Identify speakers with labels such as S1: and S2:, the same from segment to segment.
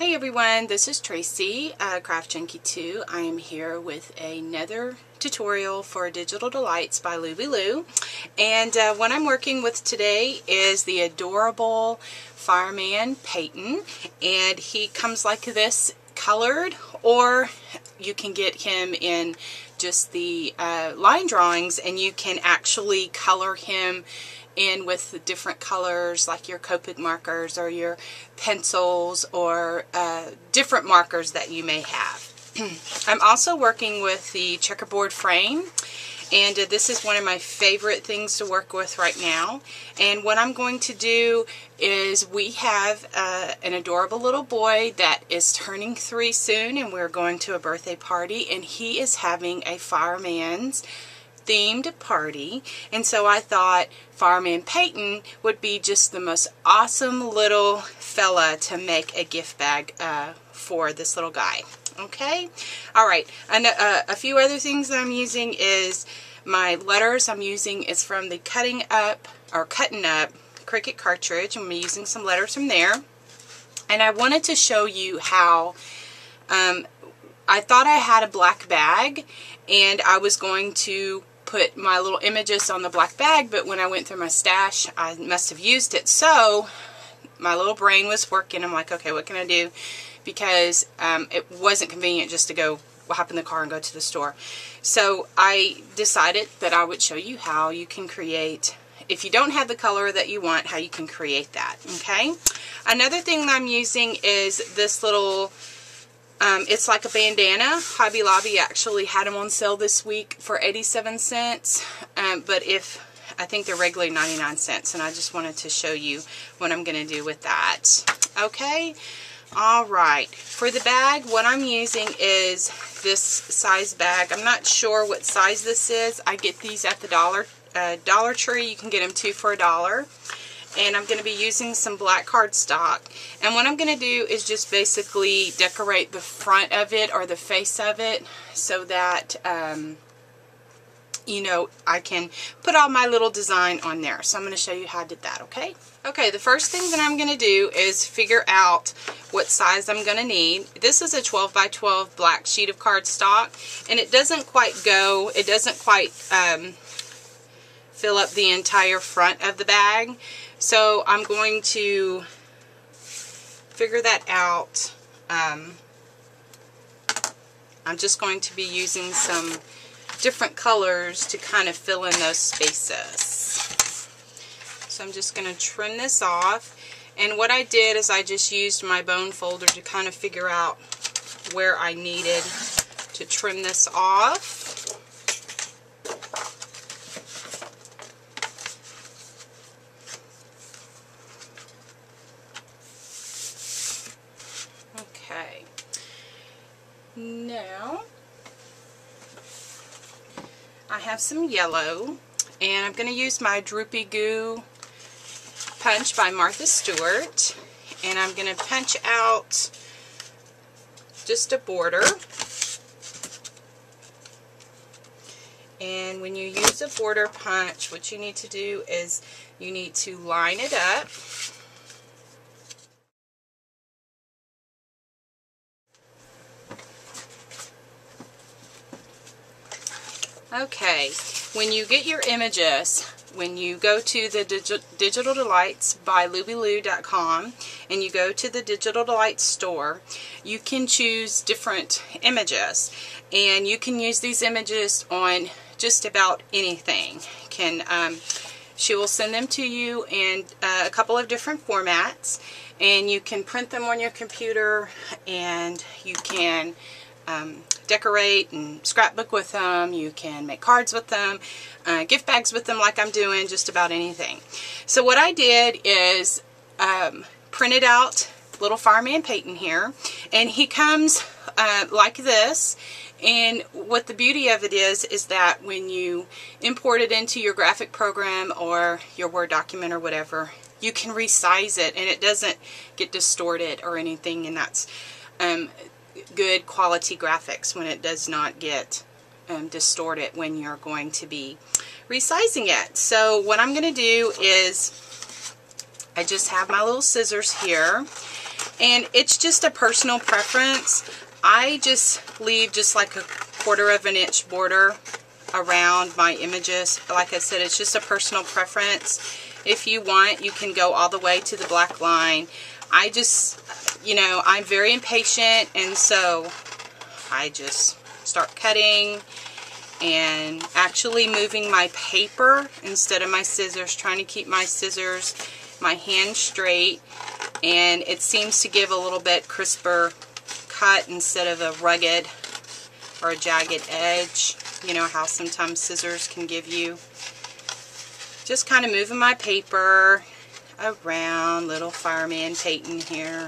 S1: Hey everyone, this is Tracy, Craft Junkie 2. I am here with another tutorial for Digital Delights by Lou. And what I'm working with today is the adorable Fireman Peyton. And he comes like this colored, or you can get him in just the line drawings, and you can actually color him in with the different colors like your Copic markers or your pencils or different markers that you may have. I'm also working with the checkerboard frame, and this is one of my favorite things to work with right now. And what I'm going to do is we have an adorable little boy that is turning 3 soon, and we're going to a birthday party, and he is having a fireman's themed party, and so I thought Fireman Peyton would be just the most awesome little fella to make a gift bag for this little guy. Okay, alright, and a few other things that I'm using is my letters. I'm using is from the Cutting Up Cricut cartridge. I'm using some letters from there, and I wanted to show you how I thought I had a black bag and I was going to put my little images on the black bag, but when I went through my stash, I must have used it. So my little brain was working. I'm like, okay, what can I do? Because it wasn't convenient just to go hop in the car and go to the store. So I decided that I would show you how you can create, if you don't have the color that you want, how you can create that. Okay. Another thing that I'm using is this little it's like a bandana. Hobby Lobby actually had them on sale this week for 87 cents. But I think they're regularly 99 cents. And I just wanted to show you what I'm going to do with that. Okay. Alright. For the bag, what I'm using is this size bag. I'm not sure what size this is. I get these at the Dollar Tree. You can get them 2 for $1. And I'm going to be using some black cardstock. And what I'm going to do is just basically decorate the front of it or the face of it so that, you know, I can put all my little design on there. So I'm going to show you how I did that, okay? Okay, the first thing that I'm going to do is figure out what size I'm going to need. This is a 12 by 12 black sheet of cardstock, and it doesn't quite fill up the entire front of the bag. So I'm going to figure that out. I'm just going to be using some different colors to kind of fill in those spaces. So I'm just going to trim this off. And what I did is I just used my bone folder to kind of figure out where I needed to trim this off. Okay, now I have some yellow, and I'm going to use my Droopy Goo punch by Martha Stewart, and I'm going to punch out just a border. And when you use a border punch, what you need to do is you need to line it up. Okay, when you get your images, when you go to the Digital Delights by LubyLou.com and you go to the Digital Delights store, you can choose different images, and you can use these images on just about anything. She will send them to you in a couple of different formats, and you can print them on your computer, and you can decorate and scrapbook with them. You can make cards with them, gift bags with them, like I'm doing, just about anything. So what I did is printed out little Fireman Peyton here, and he comes like this. And what the beauty of it is that when you import it into your graphic program or your Word document or whatever, you can resize it and it doesn't get distorted or anything, and that's good quality graphics when it does not get distorted when you're going to be resizing it. So what I'm going to do is I just have my little scissors here, And it's just a personal preference. I just leave just like a 1/4 of an inch border around my images. Like I said, it's just a personal preference. If you want, you can go all the way to the black line. I just, you know, I'm very impatient, and so I just start cutting and actually moving my paper instead of my scissors, trying to keep my scissors, my hand straight, and it seems to give a little bit crisper cut instead of a rugged or a jagged edge. You know how sometimes scissors can give you. Just kind of moving my paper around, little Fireman Peyton here.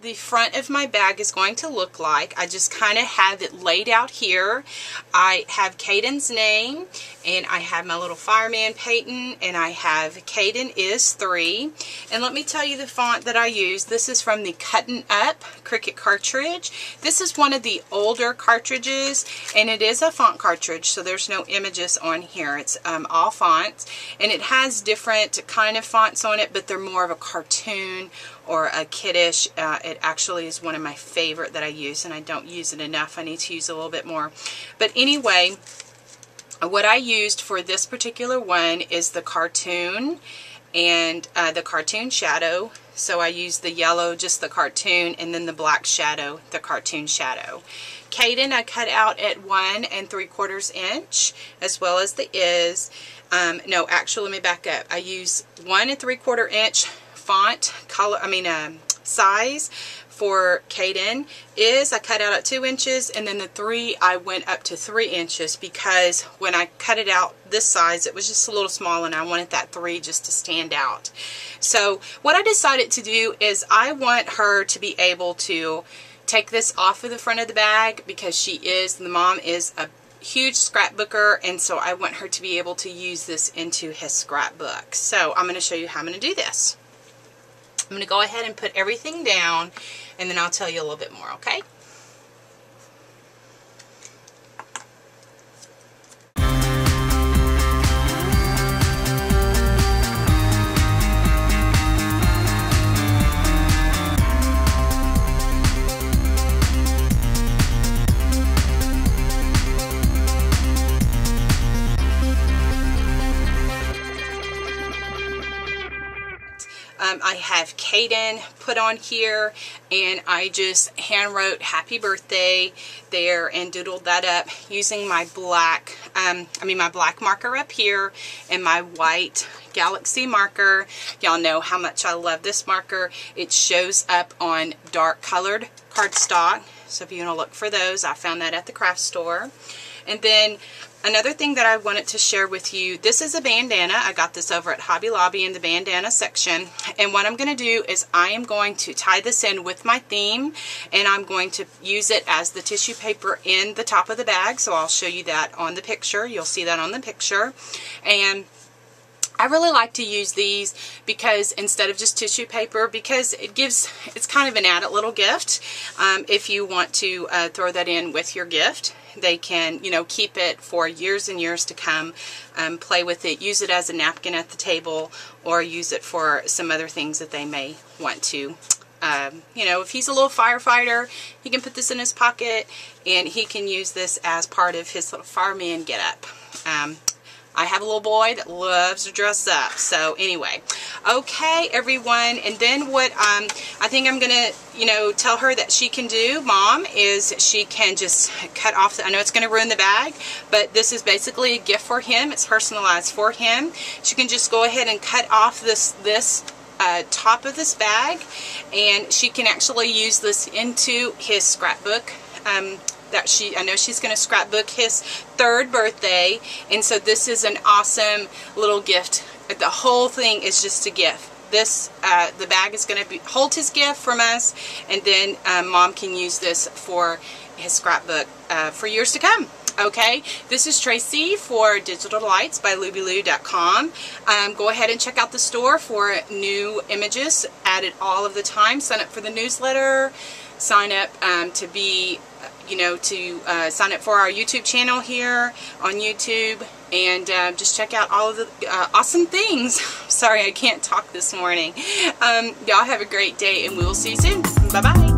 S1: The front of my bag is going to look like. I just kind of have it laid out here. I have Caden's name, and I have my little Fireman Peyton, and I have Caden is 3. And let me tell you the font that I use. This is from the Cuttin' Up Cricut cartridge. This is one of the older cartridges, and it is a font cartridge, so there's no images on here. It's all fonts, and it has different kind of fonts on it, but they're more of a cartoon or a kiddish. It actually is one of my favorite that I use, and I don't use it enough. I need to use a little bit more. But anyway, what I used for this particular one is the cartoon and the cartoon shadow. So I used the yellow, just the cartoon, and then the black shadow, the cartoon shadow. Caden I cut out at 1 3/4 inch, as well as the is. No, actually, let me back up. I use 1 3/4 inch font color, size for Caden. Is I cut out at 2 inches, and then the 3 I went up to 3 inches, because when I cut it out this size, it was just a little small, and I wanted that 3 just to stand out. So what I decided to do is I want her to be able to take this off of the front of the bag, because the mom is a huge scrapbooker, and so I want her to be able to use this into his scrapbook. So I'm going to show you how I'm going to do this. I'm going to go ahead and put everything down, and then I'll tell you a little bit more, okay? I have Caden put on here, and I just hand wrote happy birthday there and doodled that up using my black, my black marker up here and my white Galaxy marker. Y'all know how much I love this marker. It shows up on dark colored cardstock, so if you want to look for those, I found that at the craft store. And then another thing that I wanted to share with you, this is a bandana. I got this over at Hobby Lobby in the bandana section. And what I'm going to do is I am going to tie this in with my theme, and I'm going to use it as the tissue paper in the top of the bag. So I'll show you that on the picture. You'll see that on the picture. And I really like to use these because instead of just tissue paper, because it's kind of an added little gift. If you want to throw that in with your gift, they can, keep it for years and years to come, play with it, use it as a napkin at the table, or use it for some other things that they may want to. If he's a little firefighter, he can put this in his pocket, and he can use this as part of his little fireman get-up. I have a little boy that loves to dress up. So anyway, okay, everyone. And then what I think I'm gonna, tell her that she can do, Mom, is she can just cut off. I know it's gonna ruin the bag, but this is basically a gift for him. It's personalized for him. She can just go ahead and cut off this top of this bag, and she can actually use this into his scrapbook. I know she's going to scrapbook his 3rd birthday, and so this is an awesome little gift. The whole thing is just a gift. This, the bag is going to hold his gift from us, and then Mom can use this for his scrapbook for years to come. Okay, this is Tracy for Digital Delights by LubyLu.com. Go ahead and check out the store for new images added all of the time. Sign up for the newsletter. Sign up to be, sign up for our YouTube channel here on YouTube, and just check out all of the awesome things. Sorry, I can't talk this morning. Y'all have a great day, and we will see you soon. Bye-bye.